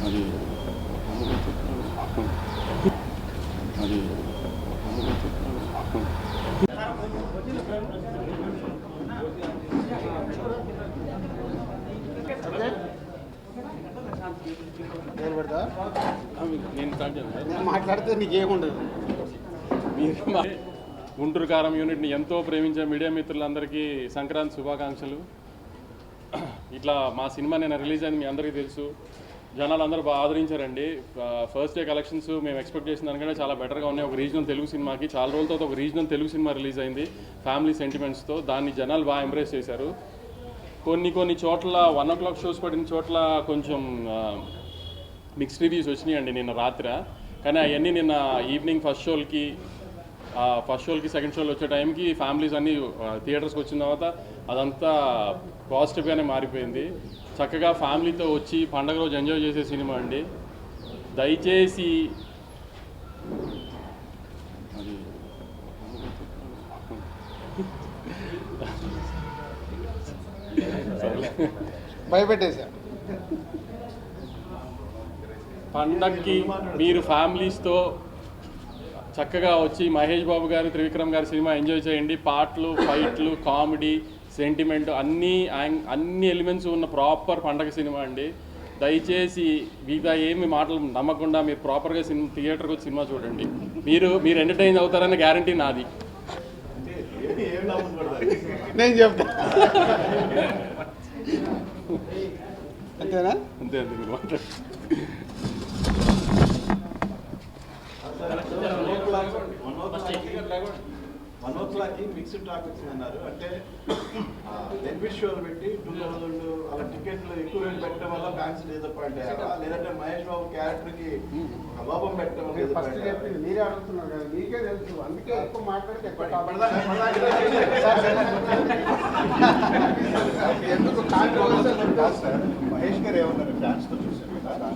అది అది నేను మాట్లాడితే నీకేముండదు. గుంటూరు కారం యూనిట్ని ఎంతో ప్రేమించే మీడియా మిత్రులందరికీ సంక్రాంతి శుభాకాంక్షలు. ఇట్లా మా సినిమా నేను రిలీజ్ అయింది మీ అందరికీ తెలుసు. జనాలు అందరూ బాగా ఆదరించారండి. ఫస్ట్ డే కలెక్షన్స్ మేము ఎక్స్పెక్ట్ చేసిన దానికంటే చాలా బెటర్గా ఉన్నాయి. ఒక రీజనల్ తెలుగు సినిమాకి చాలా రోజులతో ఒక రీజనల్ తెలుగు సినిమా రిలీజ్ అయింది ఫ్యామిలీ సెంటిమెంట్స్తో. దాన్ని జనాలు బాగా ఎంబ్రేస్ చేశారు. కొన్ని చోట్ల 1 o'clock షోస్ పడిన చోట్ల కొంచెం మిక్స్డ్ రివ్యూస్ వచ్చినాయండి నిన్న రాత్రి. కానీ అవన్నీ నిన్న ఈవినింగ్ ఫస్ట్ షోలకి సెకండ్ షోలు వచ్చే టైంకి ఫ్యామిలీస్ అన్నీ థియేటర్స్కి వచ్చిన తర్వాత అదంతా పాజిటివ్గానే మారిపోయింది. చక్కగా ఫ్యామిలీతో వచ్చి పండగ రోజు ఎంజాయ్ చేసే సినిమా అండి. దయచేసి భయపెట్టేశా. పండగకి మీరు ఫ్యామిలీస్తో చక్కగా వచ్చి మహేష్ బాబు గారు, త్రివిక్రమ్ గారి సినిమా ఎంజాయ్ చేయండి. పాటలు, ఫైట్లు, కామెడీ, సెంటిమెంట్ అన్ని ఎలిమెంట్స్ ఉన్న ప్రాపర్ పండగ సినిమా అండి. దయచేసి మిగతా ఏమి మాటలు నమ్మకుండా మీరు ప్రాపర్గా థియేటర్కి వచ్చి సినిమా చూడండి. మీరు ఎంటర్టైన్ అవుతారనే గ్యారంటీ నాది. నేను చెప్తా అంతేనా? అంతే మీరు మాట్లాడు. మనోజ్లాకి మిక్స్డ్ టాక్ వచ్చిందన్నారు. అంటే డెబ్యూట్ షోలు పెట్టి 2000 అలా టికెట్లు ఎక్కువ రేటు పెట్టడం వల్ల ఫ్యాన్స్ డిసప్పాయింట్ అయ్యారా, లేదంటే మహేష్ బాబు క్యారెక్టర్కి ప్రభావం పెట్టడం వల్ల మీరే అడుగుతున్నారు కదా, మీకే తెలుసు. అందుకే ఎక్కువ మాట్లాడితే ఎందుకు మహేష్ గారు ఏమన్నారు ఫ్యాన్స్ తో చూసారు కదా,